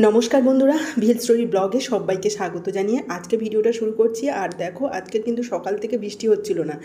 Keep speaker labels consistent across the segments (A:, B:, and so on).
A: নমস্কার বন্ধুরা, ভিল স্টোরি ব্লগে সবাইকে স্বাগত জানিয়ে আজকে ভিডিওটা শুরু করছি। আর দেখো, আজকে কিন্তু সকাল থেকে বৃষ্টি হচ্ছিল না,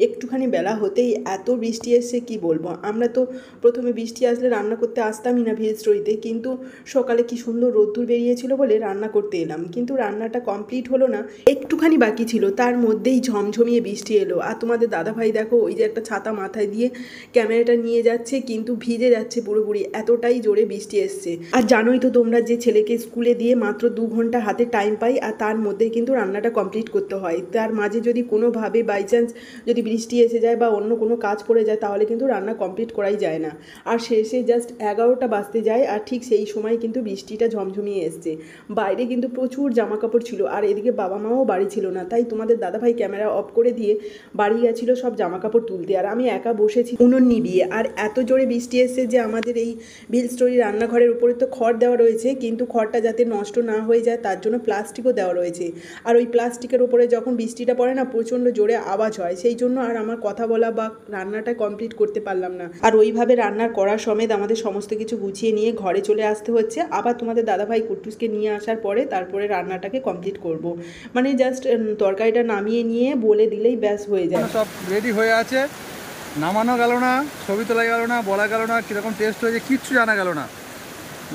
A: একটুখানি বেলা হতেই এত বৃষ্টি এসছে কি বলবো। আমরা তো প্রথমে বৃষ্টি আসলে রান্না করতে আসতামই না ভিল স্টোরিতে, কিন্তু সকালে কি সুন্দর রোদ্দুর বেরিয়েছিল বলে রান্না করতে এলাম, কিন্তু রান্নাটা কমপ্লিট হলো না, একটুখানি বাকি ছিল, তার মধ্যেই ঝমঝমিয়ে বৃষ্টি এলো। আর তোমাদের দাদাভাই দেখো ওই যে একটা ছাতা মাথায় দিয়ে ক্যামেরাটা নিয়ে যাচ্ছে, কিন্তু ভিজে যাচ্ছে পুরোপুরি, এতটাই জোরে বৃষ্টি এসছে। আর জানোই তো তোমরা যে ছেলেকে স্কুলে দিয়ে মাত্র 2 ঘন্টা হাতে টাইম পাই, আর তার মধ্যে কিন্তু রান্নাটা কমপ্লিট করতে হয়। তার মাঝে যদি কোনোভাবে বাই চান্স যদি বৃষ্টি এসে যায় বা অন্য কোনো কাজ পড়ে যায়, তাহলে কিন্তু রান্না কমপ্লিট করাই যায় না। আর শেষে জাস্ট 11টা বাজতে যায়, আর ঠিক সেই সময় কিন্তু বৃষ্টিটা ঝমঝমিয়ে এসছে। বাইরে কিন্তু প্রচুর জামা কাপড় ছিল, আর এদিকে বাবা মাও বাড়ি ছিল না, তাই তোমাদের দাদাভাই ক্যামেরা অফ করে দিয়ে বাড়ি গেছিলো সব জামা কাপড় তুলতে, আর আমি একা বসেছি উনুন নিবিয়ে। আর এত জোরে বৃষ্টি এসছে যে আমাদের এই ভিল স্টোরি রান্নাঘরের উপরে তো খড় দেওয়া রয়েছে, কিন্তু খড়টা যাতে নষ্ট না হয়ে যায় তার জন্য প্লাস্টিকও দেওয়া রয়েছে। আর ওই প্লাস্টিকের উপরে যখন বৃষ্টিটা পড়ে না, প্রচণ্ড জোরে আওয়াজ হয়, সেই জন্য আর আমার কথা বলা বা রান্নাটা কমপ্লিট করতে পারলাম না। আর ওইভাবে রান্নার করা সমেত আমাদের সমস্ত কিছু গুছিয়ে নিয়ে ঘরে চলে আসতে হচ্ছে। আবার তোমাদের দাদাভাই কুট্টুসকে নিয়ে আসার পরে তারপরে রান্নাটাকে কমপ্লিট করব। মানে জাস্ট তরকারিটা নামিয়ে নিয়ে বলে দিলেই ব্যাস হয়ে যায়।
B: সব রেডি হয়ে আছে, নামানো গেল না, ছবি তোলা গেল না, বলা গেল না কীরকম টেস্ট হয়েছে, কিচ্ছু জানা গেল না।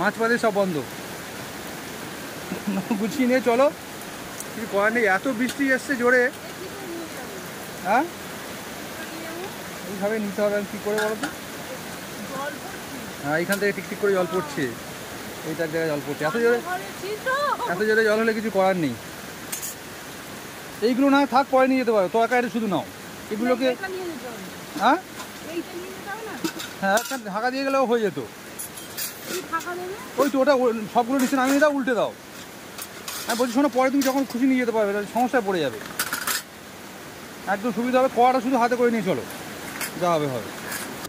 B: মাছ পাতি সব বন্ধ, গুছিয়ে নিয়ে চলো, কিছু করার নেই। এত বৃষ্টি এসছে জোরে, হ্যাঁ এইভাবে নিতে হবে। কী করে বলো তো? হ্যাঁ, এইখান থেকে টিকটিক করে জল পড়ছে, এইটার জায়গায় জল পড়ছে। এত জোরে জল হলে কিছু করার নেই। এইগুলো না থাক, পরে নিয়ে যেতে পারো, তরকারি শুধু নাও এগুলোকে। হ্যাঁ হ্যাঁ, একটা ঢাকা দিয়ে গেলেও হয়ে যেত। ওই তো ওটা সবগুলো নিচে নামিয়ে দাও, উল্টে দাও। হ্যাঁ বলছি শোনো, পরে তুমি যখন খুশি নিয়ে যেতে পারবে, সমস্যায় পড়ে যাবে, একদম সুবিধা হবে। কড়াটা শুধু হাতে করে নিয়ে চলো, যা হবে হবে।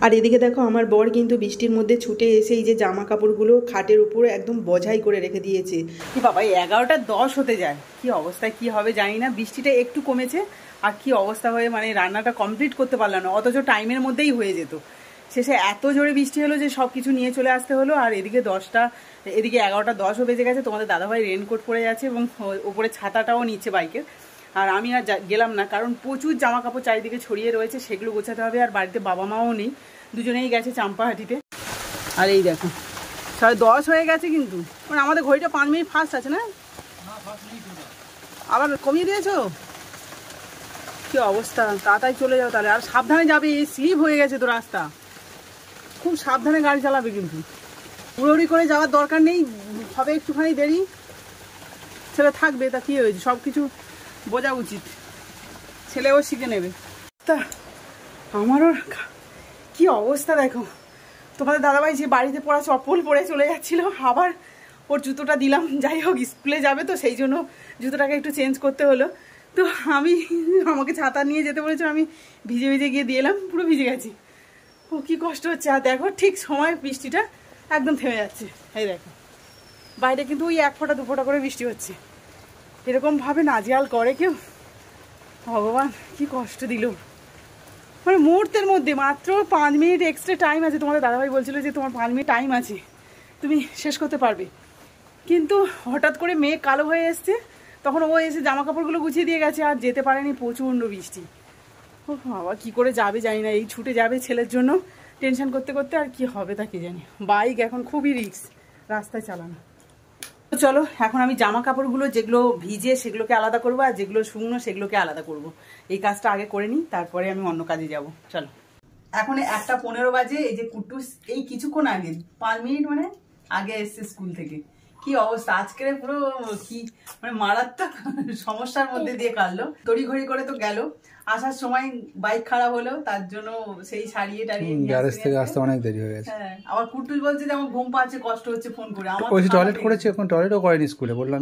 A: আর এদিকে দেখো, আমার বর কিন্তু বৃষ্টির মধ্যে ছুটে এসে এই যে জামা কাপড়গুলো খাটের উপরে একদম বোঝাই করে রেখে দিয়েছে। কি বাবা, 11টা 10 হতে যায়, কি অবস্থায় কি হবে জানি না। বৃষ্টিটা একটু কমেছে, আর কি অবস্থা হয়ে মানে রান্নাটা কমপ্লিট করতে পারলাম না, অথচ টাইমের মধ্যেই হয়ে যেত। শেষে এত জোরে বৃষ্টি হলো যে সব কিছু নিয়ে চলে আসতে হলো। আর এদিকে 11টা 10ও বেজে গেছে। তোমাদের দাদাভাই রেনকোট পরে যাচ্ছে এবং ওপরে ছাতাটাও নিচ্ছে বাইকের। আর আমি আর গেলাম না, কারণ প্রচুর জামা কাপড় চারিদিকে ছড়িয়ে রয়েছে, সেগুলো গোছাতে হবে। আর বাড়িতে বাবা মাও নেই, দুজনেই গেছে চাম্পাহাটিতে। আর এই দেখো 10:30 হয়ে গেছে, কিন্তু মানে আমাদের ঘড়িটা 5 মিনিট ফাস্ট আছে না? আবার কমিয়ে দিয়েছো? কি অবস্থা, তাড়াতাড়ি চলে যাও তাহলে। আর সাবধানে যাবে, স্লিপ হয়ে গেছে তো রাস্তা, খুব সাবধানে গাড়ি চালাবে, কিন্তু উড়োড়ি করে যাওয়ার দরকার নেই, হবে একটুখানি দেরি, ছেলে থাকবে, তা কি হয়েছে, সব কিছু বোঝা উচিত, ছেলেও শিখে নেবে। তা আমারও কি অবস্থা দেখো, তোমাদের দাদাভাই যে বাড়িতে পড়া চপ্পল পরে চলে যাচ্ছিল, আবার ওর জুতোটা দিলাম। যাই হোক, স্কুলে যাবে তো সেই জন্য জুতোটাকে একটু চেঞ্জ করতে হলো। তো আমাকে ছাতা নিয়ে যেতে বলেছে, আমি ভিজে ভিজে গিয়ে দিয়ে এলাম, পুরো ভিজে গেছি। ও কি কষ্ট হচ্ছে। আর দেখো ঠিক সময় বৃষ্টিটা একদম থেমে যাচ্ছে। এই দেখো বাইরে কিন্তু ওই 1 ফোঁটা 2 ফোঁটা করে বৃষ্টি হচ্ছে। এরকমভাবে নাজেহাল করে কেউ? ভগবান কি কষ্ট দিল। মানে মুহূর্তের মধ্যে মাত্র 5 মিনিট এক্সট্রা টাইম আছে। তোমাদের দাদাভাই বলছিল যে তোমার 5 মিনিট টাইম আছে, তুমি শেষ করতে পারবে, কিন্তু হঠাৎ করে মেঘ কালো হয়ে এসছে, তখন ও এসে জামা কাপড়গুলো গুছিয়ে দিয়ে গেছে, আর যেতে পারেনি, প্রচণ্ড বৃষ্টি। ও বাবা কী করে যাবে জানি না, এই ছুটে যাবে ছেলের জন্য টেনশন করতে করতে, আর কি হবে তা কি জানি। বাইক এখন খুবই রিস্ক রাস্তায় চালানো। তো চলো, এখন আমি জামা কাপড়গুলো যেগুলো ভিজে সেগুলোকে আলাদা করবো, আর যেগুলো শুকনো সেগুলোকে আলাদা করব। এই কাজটা আগে করে নিই, তারপরে আমি অন্য কাজে যাব। চলো, এখন 1:15 বাজে। এই যে কুট্টুস এই কিছুক্ষণ আগে 5 মিনিট মানে আগে এসছে স্কুল থেকে। কি অবস্থা আজকের, পুরো কি মানে মারাত্মক সমস্যার মধ্যে দিয়ে কাটলো। তড়িঘড়ি করে তো গেল, আসার সময় বাইক খারাপ হলো, তার জন্য সেই সারিয়ে টারিয়ে
B: গ্যারেজ থেকে আসতে অনেক দেরি হয়ে গেছে।
A: হ্যাঁ, আবার কুট্টুস বলছে যে আমার ঘুম পাচ্ছে, কষ্ট হচ্ছে, ফোন করে। আমার
B: ওই টয়লেট করেছি, এখন টয়লেটও করেনি স্কুলে, বললাম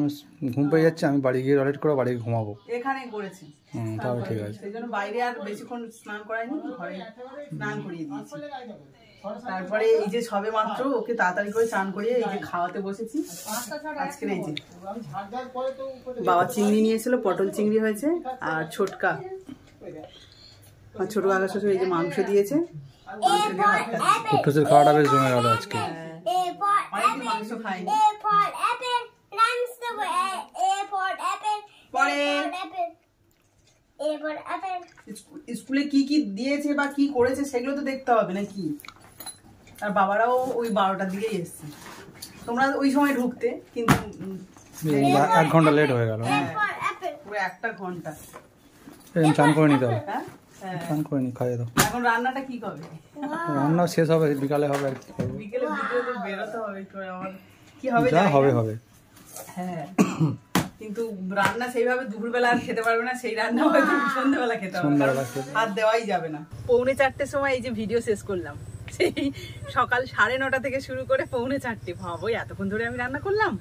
B: ঘুম পেয়ে যাচ্ছে, আমি বাড়ি গিয়ে টয়লেট করে বাড়ি ঘুমাবো।
A: এখানেই করেছি,
B: তাহলে ঠিক আছে।
A: সেই জন্য বাইরে আর বেশিক্ষণ স্নান করাইনি, ঘরে স্নান করিয়ে দিয়েছি। তারপরে এই যে সবে মাত্র ওকে তাড়াতাড়ি করে স্নান করিয়ে এই যে খাওয়াতে বসেছি। আজকের এই যে বাবা চিংড়ি নিয়েছিল, পটল চিংড়ি হয়েছে, আর ছোটকা ছোট কাকা শ্বশুর এই যে মাংস দিয়েছে।
B: কুট্টুসের খাওয়াটা বেশ জমে গেল আজকে।
A: অনেকদিন মাংস খাইনি। স্কুলে কি কি দিয়েছে বা কি করেছে সেগুলো তো দেখতে হবে নাকি। আর বাবারাও ওই 12টার দিকেই এসছে, তোমরা ওই সময় ঢুকতে, কিন্তু
B: 1 ঘন্টা লেট হয়ে গেল।
A: ওই 1 ঘন্টা
B: চান করে নিতে হবে।
A: হ্যাঁ
B: চান করে নি, খাইয়ে দাও।
A: এখন রান্নাটা কি হবে?
B: রান্না শেষ হবে, বিকালে হবে আর কি।
A: বিকেলের দিকে তো বেরোতে হবে একটু, আমার কি হবে
B: যা হবে হবে।
A: হ্যাঁ, কিন্তু রান্না সেইভাবে দুপুরবেলা আর খেতে পারবে না, সেই রান্না হয়তো সন্ধ্যাবেলা খেতে হবে, আর দেওয়াই যাবে না। 3:45 সময় এই যে ভিডিও শেষ করলাম, সেই সকাল 9:30 থেকে শুরু করে 4:45, ভাবো এতক্ষণ ধরে আমি রান্না করলাম।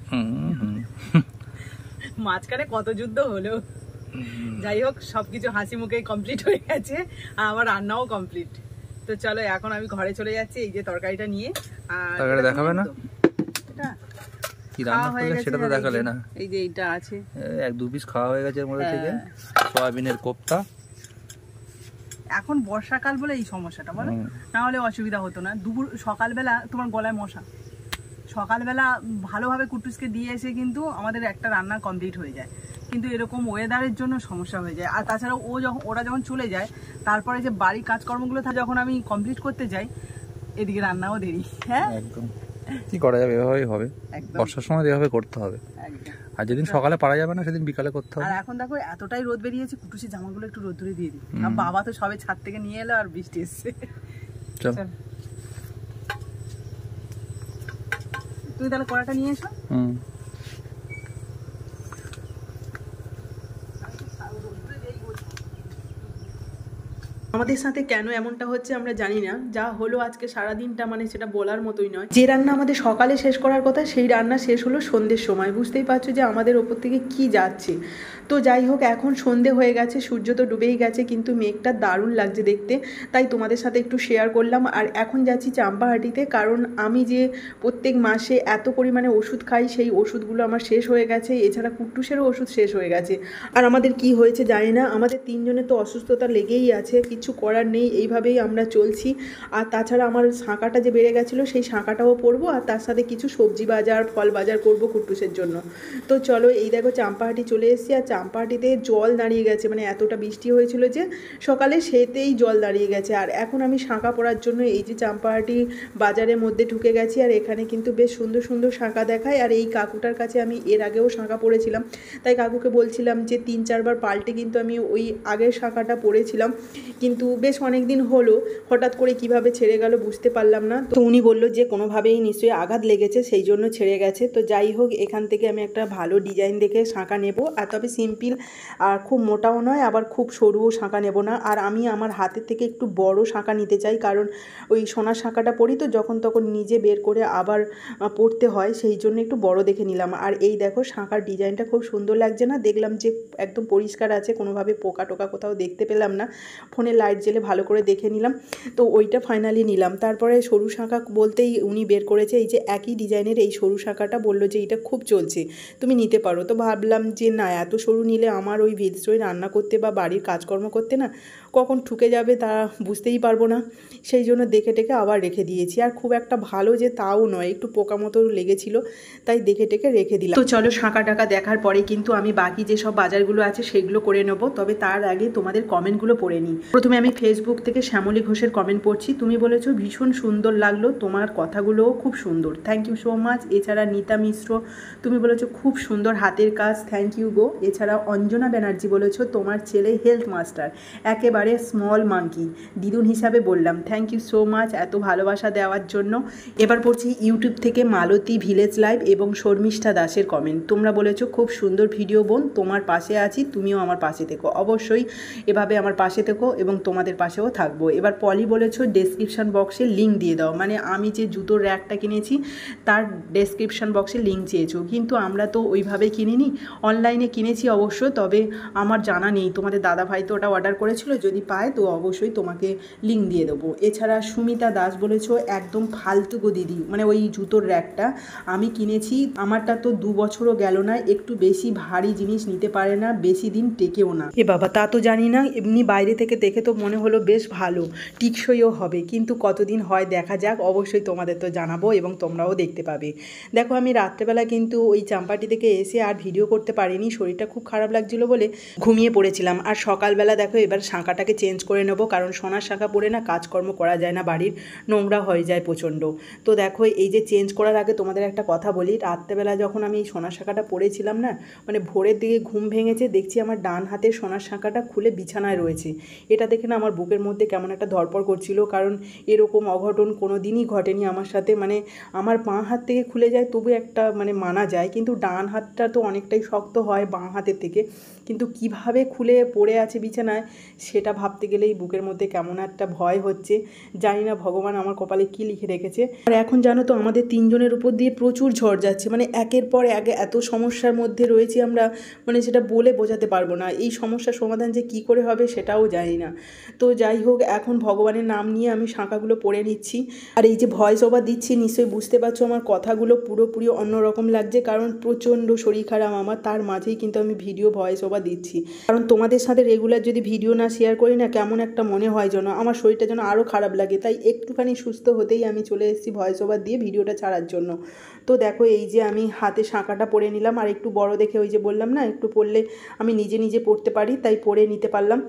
A: মাঝখানে কত যুদ্ধ হলো। যাই হোক, সবকিছু হাসি মুখে কমপ্লিট হয়ে গেছে, আর আমার রান্নাও কমপ্লিট। তো চলো এখন আমি ঘরে চলে যাচ্ছি এই যে তরকারিটা নিয়ে। আর
B: তরকারি দেখাবে না,
A: এটা
B: কি রান্না করলে সেটা তো দেখালে না।
A: এই যে এইটা আছে,
B: 1-2 পিস খাওয়া হয়ে গেছে এর মধ্যে থেকে। সয়াবিনের কোপ্তা।
A: এখন বর্ষাকাল বলে এই সমস্যাটা, বলো না হলে অসুবিধা হতো না। দুপুর সকালবেলা তোমার গলায় মশা, সকালবেলা ভালোভাবে কুটুসকে দিয়ে এসে কিন্তু আমাদের একটা রান্না কমপ্লিট হয়ে যায়, কিন্তু এরকম ওয়েদারের জন্য সমস্যা হয়ে যায়। আর তাছাড়া ওরা যখন চলে যায়, তারপরে যে বাড়ির কাজকর্মগুলো যখন আমি কমপ্লিট করতে যাই, এদিকে রান্নাও দেরি। হ্যাঁ
B: একদম, কি করা যাবে, এভাবেই হবে। বর্ষার সময় এভাবে করতে হবে, আর যেদিন সকালে পারা যাবে না সেদিন বিকালে করতে হবে।
A: আর এখন দেখো এতটাই রোদ বেরিয়েছে, কুটুসি জামাগুলো একটু রোদ ধরে দিয়ে দিই। আর বাবা তো সবে ছাদ থেকে নিয়ে এলো, আর বৃষ্টি এসছে। চল তুমি তাহলে কড়াটা নিয়ে এসো। আমাদের সাথে কেন এমনটা হচ্ছে আমরা জানি না, যা হলো আজকে সারাদিনটা মানে সেটা বলার মতোই নয়। যে রান্না আমাদের সকালে শেষ করার কথা, সেই রান্না শেষ হলো সন্ধ্যের সময়। বুঝতেই পারছো যে আমাদের ওপর থেকে কি যাচ্ছে। তো যাই হোক, এখন সন্ধে হয়ে গেছে, সূর্য তো ডুবেই গেছে, কিন্তু মেঘটা দারুণ লাগছে দেখতে, তাই তোমাদের সাথে একটু শেয়ার করলাম। আর এখন যাচ্ছি চাম্পাহাটিতে, কারণ আমি যে প্রত্যেক মাসে এত পরিমাণে ওষুধ খাই, সেই ওষুধগুলো আমার শেষ হয়ে গেছে, এছাড়া কুট্টুসেরও ওষুধ শেষ হয়ে গেছে। আর আমাদের কি হয়েছে জানি না, আমাদের 3 জনের তো অসুস্থতা লেগেই আছে, কিছু করার নেই, এইভাবেই আমরা চলছি। আর তাছাড়া আমার শাঁখাটা যে বেড়ে গেছিলো, সেই শাঁখাটাও পরবো, আর তার সাথে কিছু সবজি বাজার, ফল বাজার করবো কুট্টুসের জন্য। তো চলো, এই দেখো চাম্পাহাটি চলে এসেছি। আর চাম্পাহাটিতে জল দাঁড়িয়ে গেছে, মানে এতটা বৃষ্টি হয়েছিল যে সকালে সেতেই জল দাঁড়িয়ে গেছে। আর এখন আমি শাঁখা পরার জন্য এই যে চাম্পাহাটি বাজারের মধ্যে ঢুকে গেছি, আর এখানে কিন্তু বেশ সুন্দর সুন্দর শাঁখা দেখায়। আর এই কাকুটার কাছে আমি এর আগেও শাঁখা পরেছিলাম, তাই কাকুকে বলছিলাম যে 3-4 বার পাল্টে কিন্তু আমি ওই আগের শাঁখাটা পরেছিলাম, কিন্তু বেশ অনেক দিন হলো, হঠাৎ করে কিভাবে ছেড়ে গেল বুঝতে পারলাম না। তো উনি বললো যে কোনোভাবেই নিশ্চয়ই আঘাত লেগেছে, সেই জন্য ছেড়ে গেছে। তো যাই হোক, এখান থেকে আমি একটা ভালো ডিজাইন দেখে শাঁখা নেব, আর তবে সিম্পল, আর খুব মোটাও নয়, আবার খুব সরুও শাঁখা নেব না। আর আমি আমার হাতের থেকে একটু বড় শাঁখা নিতে চাই, কারণ ওই সোনার শাঁখাটা পরি তো যখন তখন নিজে বের করে আবার পরতে হয়, সেই জন্য একটু বড় দেখে নিলাম। আর এই দেখো, শাঁখার ডিজাইনটা খুব সুন্দর লাগছে না? দেখলাম যে একদম পরিষ্কার আছে, কোনোভাবে পোকা টোকা কোথাও দেখতে পেলাম না, ফোনে লাইট জেলে ভালো করে দেখে নিলাম। তো ওইটা ফাইনালি নিলাম। তারপরে সরু শাঁখা বলতেই উনি বের করেছে এই যে একই ডিজাইনের এই সরু শাঁখাটা, বললো যে এটা খুব চলছে, তুমি নিতে পারো। তো ভাবলাম যে না, এত সরু নিলে আমার ওই ভিতরে রান্না করতে বা বাড়ির কাজকর্ম করতে না কখন ঠুকে যাবে তা বুঝতেই পারবো না, সেই জন্য দেখে টেকে আবার রেখে দিয়েছি। আর খুব একটা ভালো যে তাও নয়, একটু পোকা মতো লেগেছিল, তাই দেখে টেকে রেখে দিলাম। তো চলো, শাঁখা টাকা দেখার পরে কিন্তু আমি বাকি যেসব বাজারগুলো আছে সেগুলো করে নেবো। তবে তার আগে তোমাদের কমেন্টগুলো পড়ে নিই। প্রথমে আমি ফেসবুক থেকে শ্যামলী ঘোষের কমেন্ট পড়ছি। তুমি বলেছো ভীষণ সুন্দর লাগলো, তোমার কথাগুলোও খুব সুন্দর, থ্যাংক ইউ সো মাচ। এছাড়া নিতা মিশ্র, তুমি বলেছো খুব সুন্দর হাতের কাজ, থ্যাংক ইউ গো। এছাড়া অঞ্জনা ব্যানার্জি বলেছো তোমার ছেলে হেলথ মাস্টার, একেবারে স্মল মাঙ্কি, দিদুন হিসাবে বললাম, থ্যাংক ইউ সো মাচ এত ভালোবাসা দেওয়ার জন্য। এবার পড়ছি ইউটিউব থেকে মালতী ভিলেজ লাইভ এবং শর্মিষ্ঠা দাসের কমেন্ট। তোমরা বলেছো খুব সুন্দর ভিডিও বোন, তোমার পাশে আছি, তুমিও আমার পাশে থেকো, অবশ্যই এভাবে আমার পাশে থেকো এবং তোমাদের পাশেও থাকবো। এবার পলি বলেছো ডেসক্রিপশন বক্সে লিঙ্ক দিয়ে দাও, মানে আমি যে জুতোর র্যাকটা কিনেছি তার ডেসক্রিপশন বক্সে লিঙ্ক চেয়েছো, কিন্তু আমরা তো ওইভাবে কিনিনি, অনলাইনে কিনেছি অবশ্য, তবে আমার জানা নেই, তোমাদের দাদা ভাই তো ওটা অর্ডার করেছিল, যদি পায় তো অবশ্যই তোমাকে লিঙ্ক দিয়ে দেবো। এছাড়া সুমিতা দাস বলেছো একদম ফালতু গো দিদি, মানে ওই জুতোর র্যাকটা আমি কিনেছি, আমারটা তো 2 বছরও গেল না, একটু বেশি ভারী জিনিস নিতে পারে না, বেশি দিন টেকেও না। এ বাবা, তা তো জানি না, এমনি বাইরে থেকে দেখে তো মনে হলো বেশ ভালো, টিকসইও হবে, কিন্তু কতদিন হয় দেখা যাক। অবশ্যই তোমাদের তো জানাবো এবং তোমরাও দেখতে পাবে। দেখো আমি রাত্রেবেলা কিন্তু ওই চাম্পাটি থেকে এসে আর ভিডিও করতে পারিনি, শরীরটা খুব খারাপ লাগছিলো বলে ঘুমিয়ে পড়েছিলাম। আর সকালবেলা দেখো এবার শাঁখাটাকে চেঞ্জ করে নেবো, কারণ সোনার শাঁখা পরে না কাজকর্ম করা যায় না, বাড়ির নোংরা হয়ে যায় প্রচণ্ড। তো দেখো এই যে চেঞ্জ করার আগে তোমাদের একটা কথা বলি, রাত্রেবেলা যখন আমি এই সোনার শাঁখাটা পরেছিলাম না, মানে ভোরের দিকে ঘুম ভেঙেছে, দেখছি আমার ডান হাতের সোনার শাঁখাটা খুলে বিছানায় রয়েছে। এটা দেখে না আমার বুকের মধ্যে কেমন একটা ধড়পড় করছিল, কারণ এরকম অঘটন কোনো দিনই ঘটেনি আমার সাথে। মানে আমার বাঁ হাত থেকে খুলে যায় তবু একটা মানে মানা যায়, কিন্তু ডান হাতটা তো অনেকটাই শক্ত হয় বাঁ হাতের থেকে, কিন্তু কিভাবে খুলে পড়ে আছে বিছানায় সেটা ভাবতে গেলেই বুকের মধ্যে কেমন একটা ভয় হচ্ছে। জানি না ভগবান আমার কপালে কী লিখে রেখেছে। আর এখন জানো তো আমাদের তিনজনের উপর দিয়ে প্রচুর ঝড় যাচ্ছে, মানে একের পর এক এত সমস্যার মধ্যে রয়েছি আমরা, মানে সেটা বলে বোঝাতে পারবো না। এই সমস্যার সমাধান যে কী করে হবে সেটাও জানি না। তো যাই হোক, এখন ভগবানের নাম নিয়ে আমি শাঁখাগুলো পড়ে নিচ্ছি। আর এই যে ভয়েস ওভার দিচ্ছি নিশ্চয়ই বুঝতে পারছো আমার কথাগুলো পুরোপুরি অন্যরকম লাগছে, কারণ প্রচণ্ড শরীর খারাপ আমার, তার মাঝেই কিন্তু আমি ভিডিও ভয়েস ওভার দিচ্ছি। কারণ তোমাদের সাথে রেগুলার যদি ভিডিও না শেয়ার করি না, কেমন একটা মনে হয় যেন আমার শরীরটা যেন আরও খারাপ লাগে। তাই একটুখানি সুস্থ হতেই আমি চলে এসেছি ভয়েস ওভার দিয়ে ভিডিওটা ছাড়ার জন্য। তো দেখো এই যে আমি হাতে শাঁখাটা পরে নিলাম, আর একটু বড় দেখে ওই যে বললাম না একটু পরলে আমি নিজে নিজে পড়তে পারি, তাই পরে নিতে পারলাম।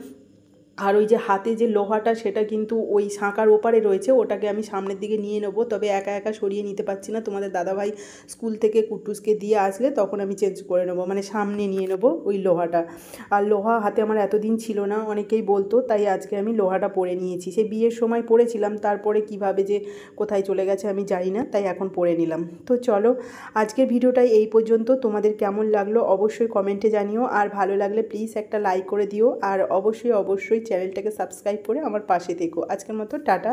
A: আর ওই যে হাতে যে লোহাটা সেটা কিন্তু ওই শাঁখার ওপারে রয়েছে, ওটাকে আমি সামনের দিকে নিয়ে নেবো, তবে একা একা সরিয়ে নিতে পারছি না। তোমাদের দাদাভাই স্কুল থেকে কুট্টুসকে দিয়ে আসলে তখন আমি চেঞ্জ করে নেবো, মানে সামনে নিয়ে নেবো ওই লোহাটা। আর লোহা হাতে আমার এতদিন ছিল না, অনেকেই বলতো, তাই আজকে আমি লোহাটা পরে নিয়েছি। সে বিয়ের সময় পরেছিলাম, তারপরে কিভাবে যে কোথায় চলে গেছে আমি জানি না, তাই এখন পরে নিলাম। তো চলো আজকের ভিডিওটাই এই পর্যন্ত। তোমাদের কেমন লাগলো অবশ্যই কমেন্টে জানিও, আর ভালো লাগলে প্লিজ একটা লাইক করে দিও, আর অবশ্যই চ্যানেলটাকে সাবস্ক্রাইব করে আমার পাশে থেকো। আজকের মতো টাটা।